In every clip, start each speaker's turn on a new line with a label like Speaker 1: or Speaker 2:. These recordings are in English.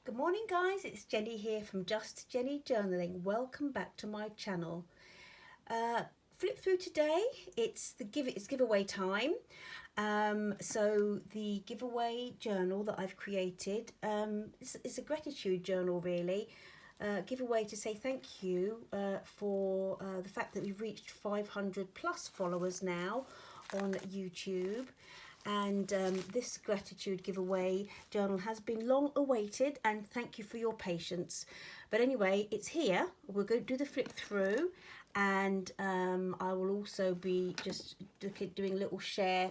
Speaker 1: Good morning guys, it's Jenny here from Just Jenny Journaling. Welcome back to my channel. Flip through today, it's giveaway time. So the giveaway journal that I've created is a gratitude journal really. Giveaway to say thank you for the fact that we've reached 500 plus followers now on YouTube. And this gratitude giveaway journal has been long awaited, and thank you for your patience. But anyway, it's here. We're going to do the flip through, and I will also be just doing a little share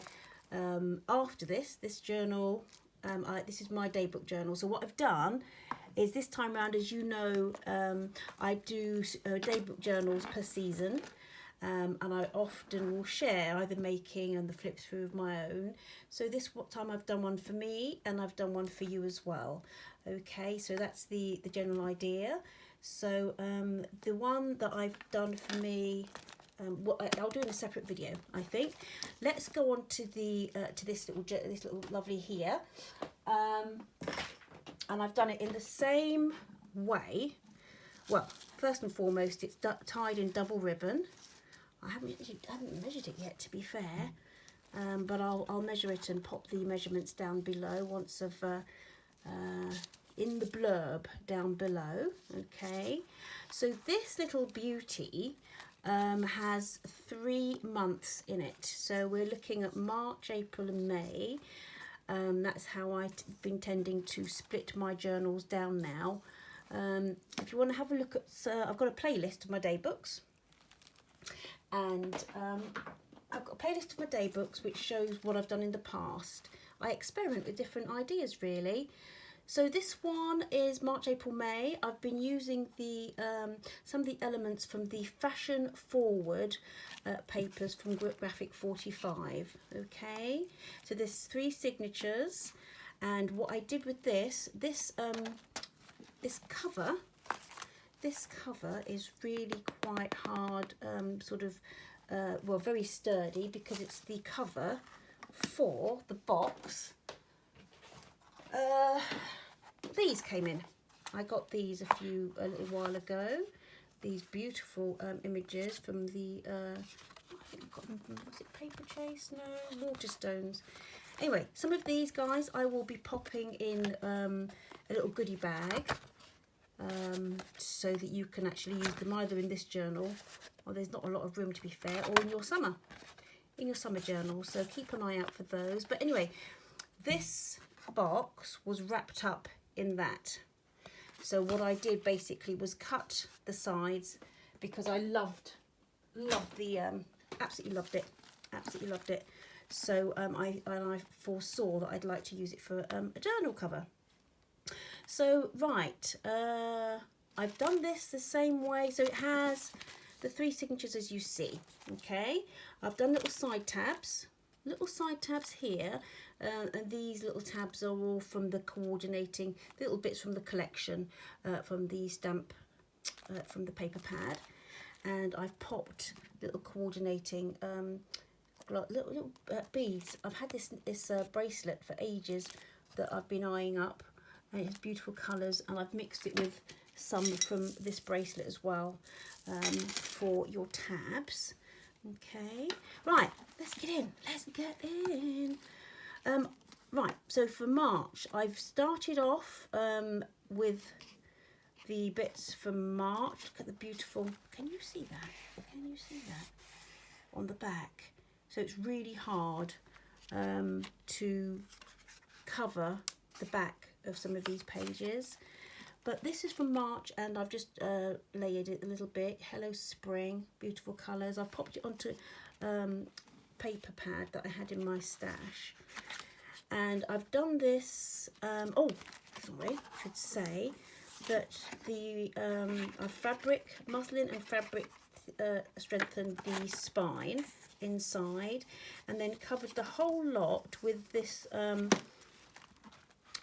Speaker 1: after this journal. This is my daybook journal. So what I've done is this time around, as you know, I do daybook journals per season. And I often will share either making and the flip through of my own. So this time I've done one for me and I've done one for you as well. Okay, so that's the general idea. So the one that I've done for me, I'll do in a separate video, I think. Let's go on to the to this little lovely here, and I've done it in the same way. Well, first and foremost, it's tied in double ribbon. I haven't measured it yet, to be fair, but I'll measure it and pop the measurements down below once I've in the blurb down below. Okay, so this little beauty has 3 months in it. So we're looking at March, April and May. That's how I've been tending to split my journals down now. If you want to have a look at, I've got a playlist of my day books. And I've got a playlist of my day books which shows what I've done in the past. I experiment with different ideas really. So this one is March, April, May. I've been using the some of the elements from the Fashion Forward papers from Graphic 45. Okay, so there's 3 signatures, and what I did with this cover. This cover is really quite hard, well, very sturdy, because it's the cover for the box. These came in. I got these a little while ago. These beautiful images from the, I think I got them from, was it Paper Chase? No, Waterstones. Anyway, some of these guys I will be popping in a little goodie bag. So that you can actually use them either in this journal, or there's not a lot of room to be fair, or in your summer journal. So keep an eye out for those. But anyway, this box was wrapped up in that. So what I did basically was cut the sides, because I loved the absolutely loved it. So I foresaw that I'd like to use it for a journal cover. So right, I've done this the same way. So it has the 3 signatures as you see. Okay, I've done little side tabs here, and these little tabs are all from the coordinating little bits from the collection, from the stamp, from the paper pad, and I've popped little coordinating little beads. I've had this bracelet for ages that I've been eyeing up. And it has beautiful colours, and I've mixed it with some from this bracelet as well, for your tabs. Okay, right, let's get in. Right, so for March, I've started off with the bits from March. Look at the beautiful, can you see that? On the back? So it's really hard to cover the back of some of these pages, but this is from March, and I've just layered it a little bit. Hello Spring, beautiful colours. I've popped it onto paper pad that I had in my stash, and I've done this. Oh, sorry, I should say that the fabric, muslin and fabric strengthened the spine inside, and then covered the whole lot with this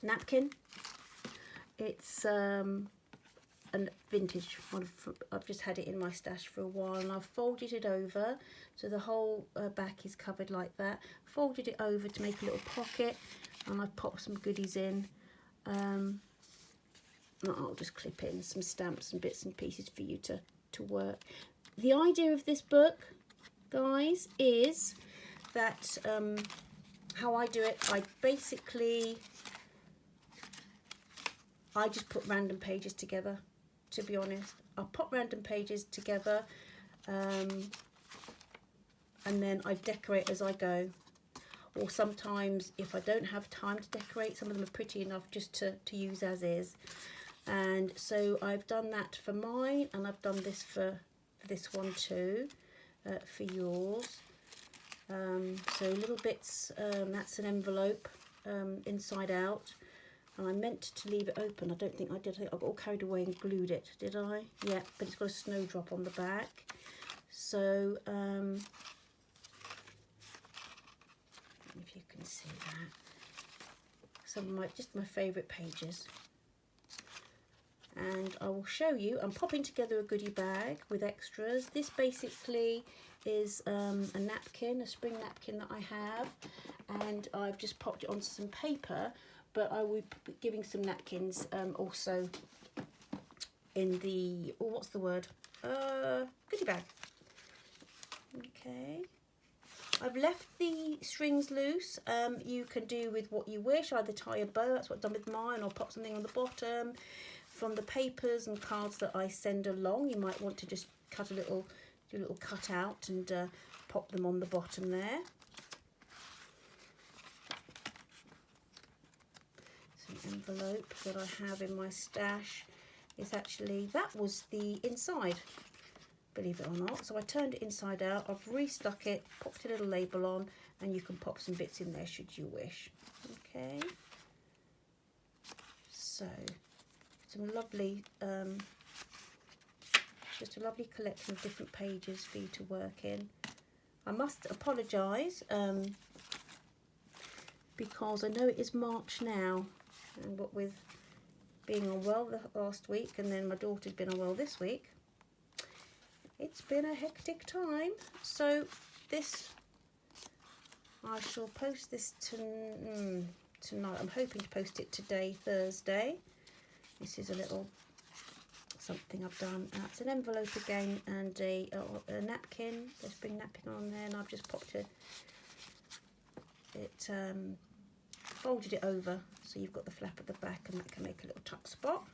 Speaker 1: napkin. It's a vintage one. I've just had it in my stash for a while, and I've folded it over so the whole back is covered like that. Folded it over to make a little pocket, and I've popped some goodies in. I'll just clip in some stamps and bits and pieces for you to work. The idea of this book, guys, is that how I do it, I just put random pages together, to be honest. I'll put random pages together and then I decorate as I go. Or sometimes if I don't have time to decorate, some of them are pretty enough just to use as is. And so I've done that for mine, and I've done this for this one too, for yours. So little bits, that's an envelope inside out. And I meant to leave it open. I don't think I did. I think I got all carried away and glued it. Did I? Yeah, but it's got a snowdrop on the back. So, if you can see that. Some of just my favourite pages. And I will show you. I'm popping together a goodie bag with extras. This basically is a napkin, a spring napkin that I have. And I've just popped it onto some paper. But I will be giving some napkins also in the, oh, what's the word? Goodie bag. Okay. I've left the strings loose. You can do with what you wish, either tie a bow, that's what I've done with mine, or pop something on the bottom. From the papers and cards that I send along, you might want to just cut do a little cut out and pop them on the bottom there. Envelope that I have in my stash is actually, that was the inside, believe it or not. So I turned it inside out, I've restuck it, popped a little label on, and you can pop some bits in there should you wish. Okay, so some lovely just a lovely collection of different pages for you to work in. I must apologise because I know it is March now. And what with being unwell last week, and then my daughter's been unwell this week, it's been a hectic time. So this, I shall post this tonight. I'm hoping to post it today, Thursday. This is a little something I've done. It's an envelope again and a napkin. There's a spring napkin on there, and I've just popped it folded it over so you've got the flap at the back, and that can make a little tuck spot.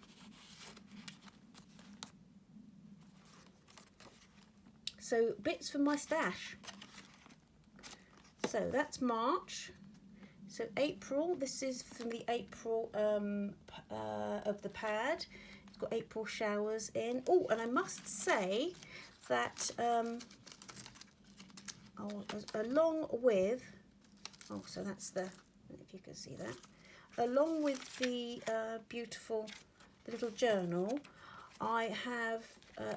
Speaker 1: So bits from my stash. So that's March. So April, this is from the April of the pad. It's got April showers in. Oh, and I must say that along with, oh, so that's the, if you can see that, along with the beautiful little journal, I have,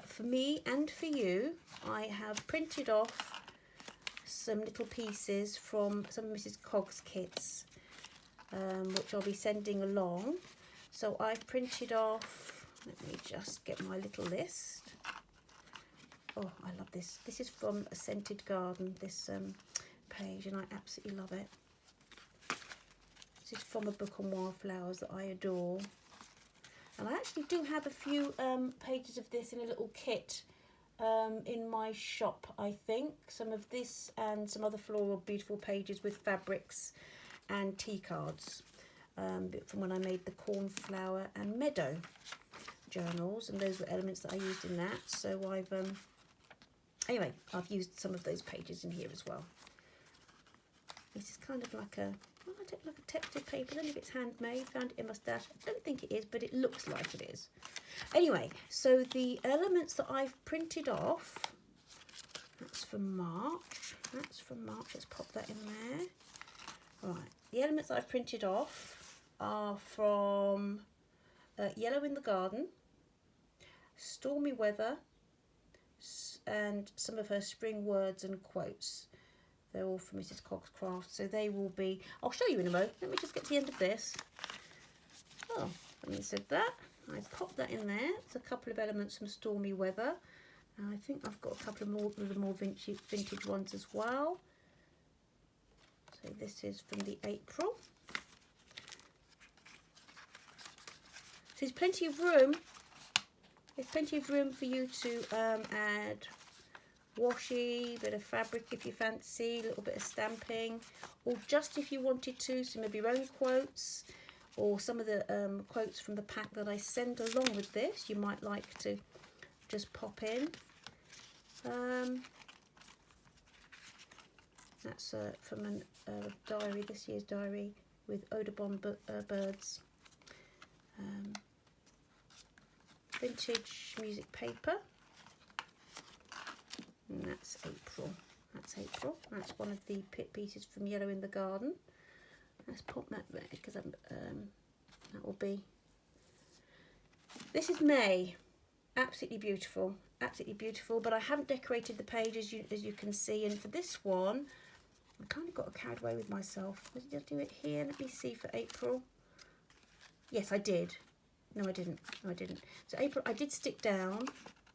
Speaker 1: for me and for you, I have printed off some little pieces from some of Mrs. Cogg's kits, which I'll be sending along. So I've printed off, let me just get my little list. Oh, I love this. This is from A Scented Garden, this page, and I absolutely love it. This is from a book on wildflowers that I adore. And I actually do have a few pages of this in a little kit in my shop, I think. Some of this and some other floral beautiful pages with fabrics and tea cards from when I made the cornflower and meadow journals, and those were elements that I used in that. So I've anyway, I've used some of those pages in here as well. This is kind of like a, well, I don't like a textured paper. I don't know if it's handmade. Found it in my stash. I don't think it is, but it looks like it is. Anyway, so the elements that I've printed off, that's from March. That's from March. Let's pop that in there. Right, the elements that I've printed off are from Yellow in the Garden, Stormy Weather, and some of her spring words and quotes. They're all from Mrs. Cogg's Craft, so they will be, I'll show you in a moment. Let me just get to the end of this. Oh, having said that, I've popped that in there. It's a couple of elements from Stormy Weather. And I think I've got a couple of the more vintage ones as well. So this is from the April. there's plenty of room. There's plenty of room for you to add washi, bit of fabric if you fancy, a little bit of stamping, or just if you wanted to, some of your own quotes, or some of the quotes from the pack that I send along with this, you might like to just pop in. That's from a diary, this year's diary, with Audubon birds. Vintage music paper. And that's April. That's April. That's one of the pieces from Yellow in the Garden. Let's pop that there because that will be. This is May. Absolutely beautiful. Absolutely beautiful. But I haven't decorated the page as you can see. And for this one, I kind of got carried away with myself. Did I do it here? Let me see for April. Yes, I did. No, I didn't. No, I didn't. So April, I did stick down,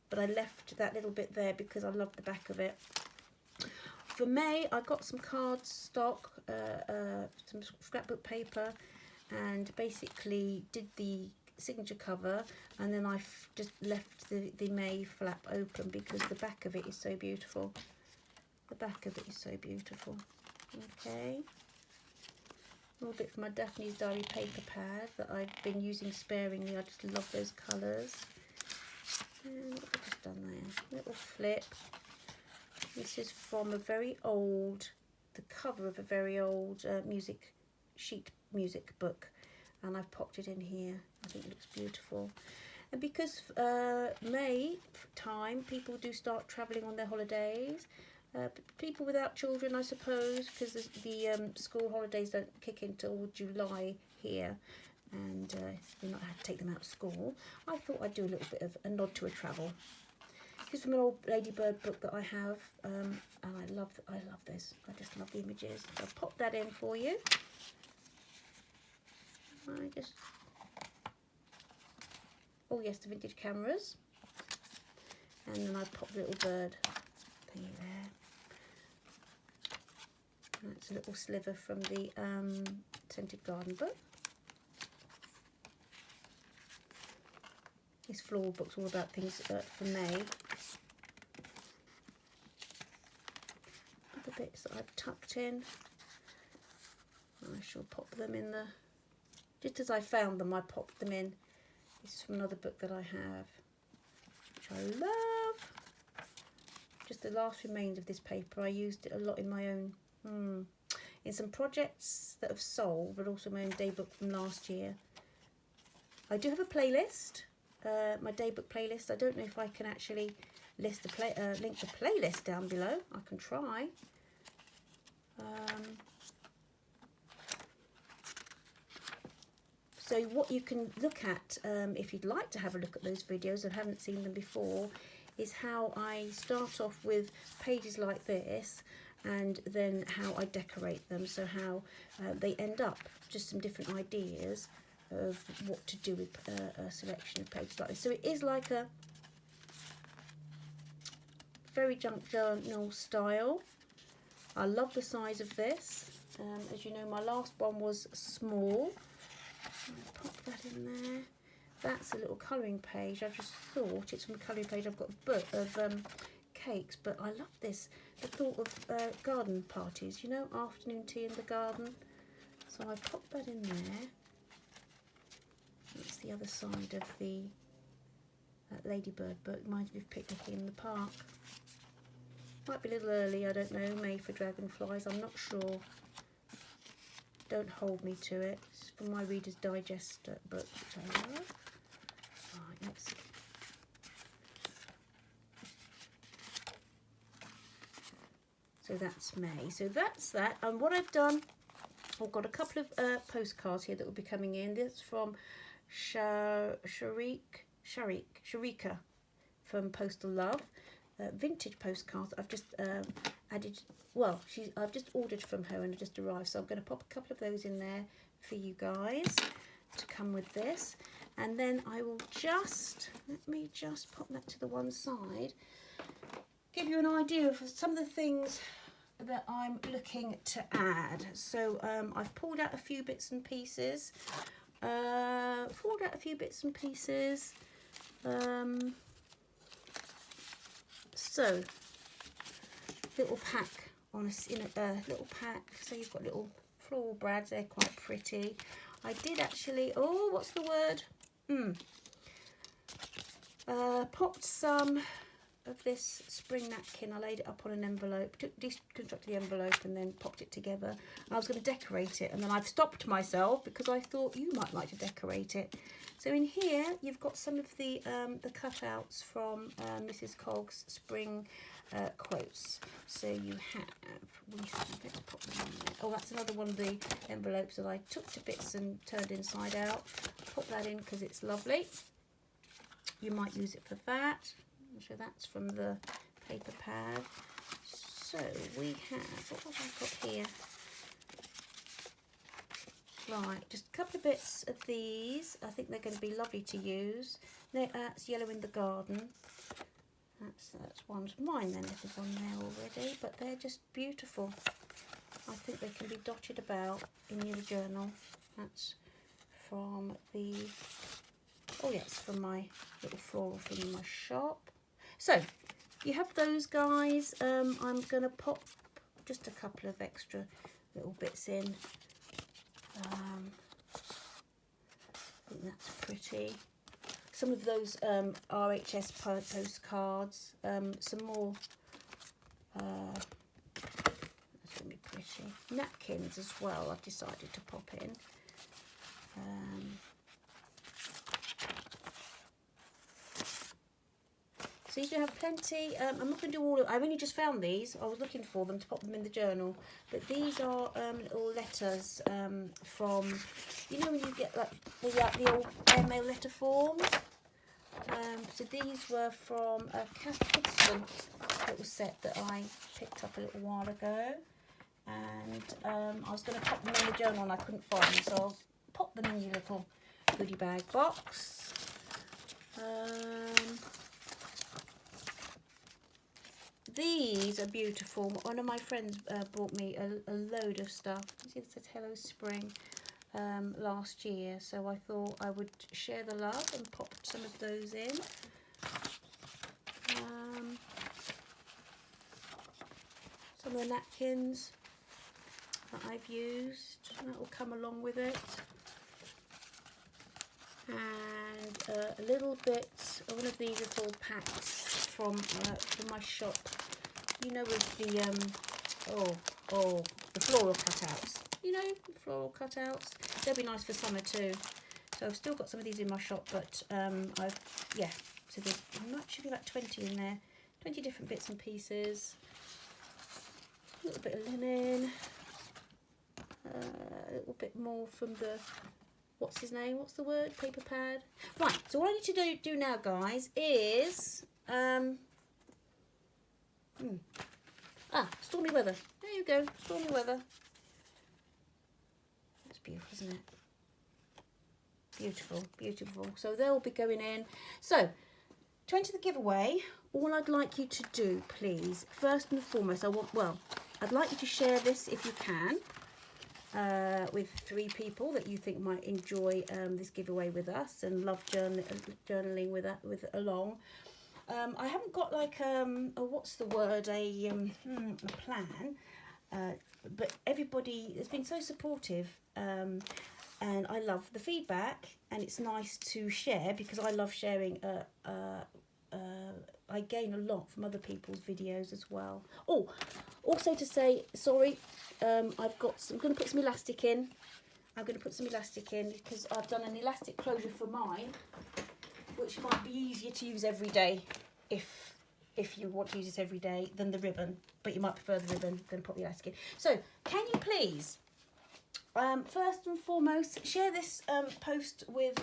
Speaker 1: but I left that little bit there because I love the back of it. For May, I got some card stock, some scrapbook paper, and basically did the signature cover, and then I just left the May flap open because the back of it is so beautiful. The back of it is so beautiful. Okay. A little bit from my Daphne's Diary paper pad that I've been using sparingly. I just love those colours. And what have I just done there? Little flip. This is from a very old, the cover of a very old sheet music book, and I've popped it in here. I think it looks beautiful. And because May time, people do start travelling on their holidays. People without children, I suppose, because the school holidays don't kick in till July here, and you're not had to take them out of school. I thought I'd do a little bit of a nod to a travel. This is from an old Ladybird book that I have, and I love this. I just love the images. So I'll pop that in for you. Oh yes, the vintage cameras, and then I pop the little bird thingy there. That's a little sliver from the Scented Garden book. This floral book's all about things for May. Other bits that I've tucked in. I shall pop them in the... Just as I found them, I popped them in. This is from another book that I have, which I love. Just the last remains of this paper. I used it a lot in my own... in some projects that have sold, but also my own daybook from last year. I do have a playlist, my daybook playlist. I don't know if I can actually link the playlist down below. I can try. So what you can look at, if you'd like to have a look at those videos and haven't seen them before, is how I start off with pages like this, and then how I decorate them, so how they end up, just some different ideas of what to do with a selection of pages like this. So it is like a very junk journal style. I love the size of this. As you know, my last one was small. I'll pop that in there. That's a little colouring page. I've just thought it's from a colouring page. I've got a book of cakes, but I love this. The thought of garden parties, you know, afternoon tea in the garden. So I popped that in there. That's the other side of the Ladybird book. Reminds me of picnicking in the park. Might be a little early, I don't know. May for Dragonflies, I'm not sure. Don't hold me to it. It's from my Reader's Digest book, which I love. Right, let's see. So that's May. So that's that. And what I've done, I've got a couple of postcards here that will be coming in. This is from Sharika from Postal Love. Vintage postcards. I've just added, well, I've just ordered from her and it just arrived. So I'm going to pop a couple of those in there for you guys to come with this. And then I will just, let me just pop that to the one side. Give you an idea of some of the things that I'm looking to add. So I've pulled out a few bits and pieces. Pulled pulled out a few bits and pieces. So little pack on a little pack. So you've got little floral brads. They're quite pretty. I did actually. Oh, what's the word? Popped some of this spring napkin. I laid it up on an envelope, deconstructed the envelope and then popped it together. And I was going to decorate it, and then I've stopped myself because I thought you might like to decorate it. So in here you've got some of the cutouts from Mrs. Cogg's spring quotes. So you have, let's pop them on there. Oh, that's another one of the envelopes that I took to bits and turned inside out. Put that in because it's lovely. You might use it for that. So that's from the paper pad. So we have, what have I got here? Right, just a couple of bits of these. I think they're going to be lovely to use. That's Yellow in the Garden. That's one's mine then, if there's one there already. But they're just beautiful. I think they can be dotted about in your journal. That's from the, oh yes, from my little floral thing in my shop. So you have those guys. I'm going to pop just a couple of extra little bits in. I think that's pretty. Some of those RHS postcards. Some more. That's going to be pretty. Napkins as well. I've decided to pop in. So you can have plenty. I'm not going to do all of, I've only just found these. I was looking for them to pop them in the journal. But these are little letters from, you know when you get like the old airmail letter forms? So these were from a Kath Kidston little set that I picked up a little while ago. And I was going to pop them in the journal and I couldn't find them. So I'll pop them in your little goodie bag box. These are beautiful. One of my friends bought me a load of stuff. You see it says Hello Spring last year, so I thought I would share the love and pop some of those in. Some of the napkins that I've used, that will come along with it. And a little bit of one of these little packs from my shop, you know, with the the floral cutouts. You know, the floral cutouts. They'll be nice for summer too. So I've still got some of these in my shop, but so there should be about 20 in there. 20 different bits and pieces. A little bit of linen. A little bit more from the, what's his name? What's the word? Paper pad. Right, so what I need to do now, guys, is stormy weather. There you go, stormy weather. That's beautiful, isn't it? Beautiful, beautiful. So they'll be going in. So to enter the giveaway, all I'd like you to do, please, first and foremost, I'd like you to share this if you can. With 3 people that you think might enjoy this giveaway with us and love journaling with along. I haven't got like what's the word, a plan, but everybody has been so supportive, and I love the feedback, and it's nice to share because I love sharing. I gain a lot from other people's videos as well. Oh, also to say, sorry, I'm going to put some elastic in. I'm going to put some elastic in because I've done an elastic closure for mine, which might be easier to use every day if you want to use this every day than the ribbon, but you might prefer the ribbon than put the elastic in. So can you please, first and foremost, share this post with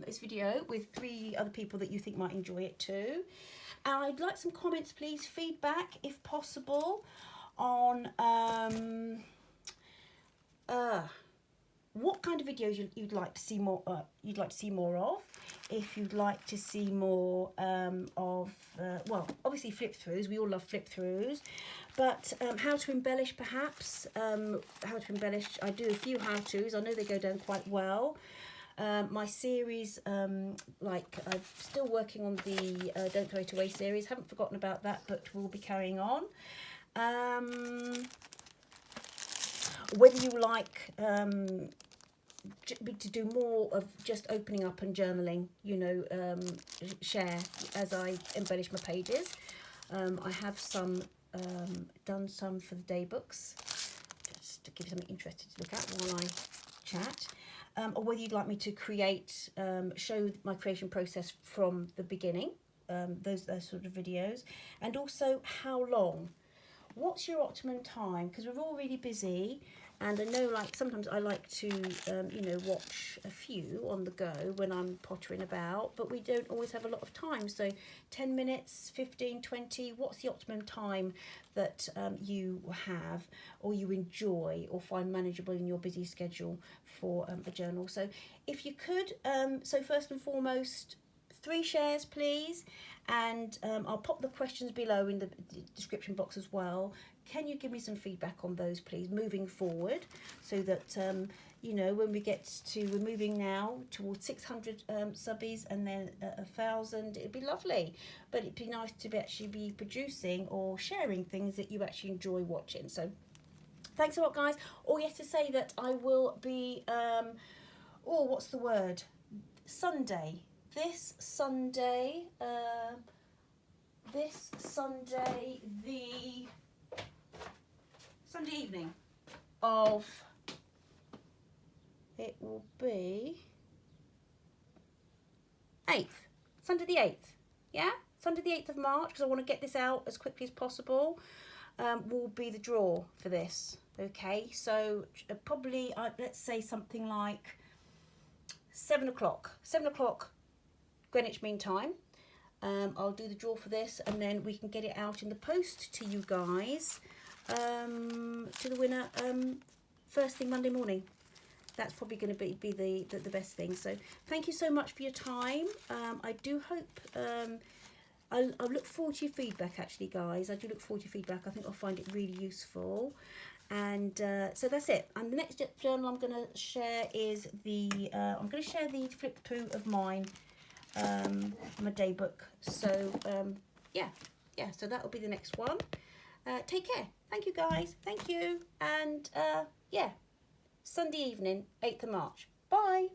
Speaker 1: this video with 3 other people that you think might enjoy it too. And I'd like some comments, please, feedback if possible on what kind of videos you'd like to see more. You'd like to see more of. If you'd like to see more of, well, obviously flip throughs. We all love flip throughs, but how to embellish, perhaps. How to embellish. I do a few how tos. I know they go down quite well. My series, like I'm still working on the Don't Throw It Away series. Haven't forgotten about that, but we'll be carrying on. Whether you like to do more of just opening up and journaling, you know, share as I embellish my pages. I have some done some for the day books, just to give you something interesting to look at while I chat. Or whether you'd like me to create, show my creation process from the beginning, those sort of videos, and also how long. What's your optimum time? Because we're all really busy, and I know, like, sometimes I like to, you know, watch a few on the go when I'm pottering about, but we don't always have a lot of time. So 10 minutes, 15, 20, what's the optimum time that you have or you enjoy or find manageable in your busy schedule for a journal? So if you could, so first and foremost, 3 shares please, and I'll pop the questions below in the description box as well. Can you give me some feedback on those please moving forward, so that you know, when we get to, we're moving now towards 600 subbies and then 1,000, it'd be lovely, but it'd be nice to actually be producing or sharing things that you actually enjoy watching. So thanks a lot guys. Oh yes, to say that I will be oh, what's the word, Sunday, this Sunday, the Sunday evening of, it will be 8th, Sunday the 8th, yeah, Sunday the 8th of March, because I want to get this out as quickly as possible, will be the draw for this. Okay, so probably let's say something like 7 o'clock Greenwich Mean Time. I'll do the draw for this, and then we can get it out in the post to you guys, to the winner, first thing Monday morning. That's probably going to be the best thing. So thank you so much for your time. I do hope, I look forward to your feedback actually guys. I do look forward to your feedback. I think I'll find it really useful. And so that's it. And the next journal I'm going to share is the I'm going to share the flip through of mine, my day book. So yeah, so that will be the next one. Take care. Thank you guys. Thank you. And yeah, Sunday evening, 8th of March. Bye.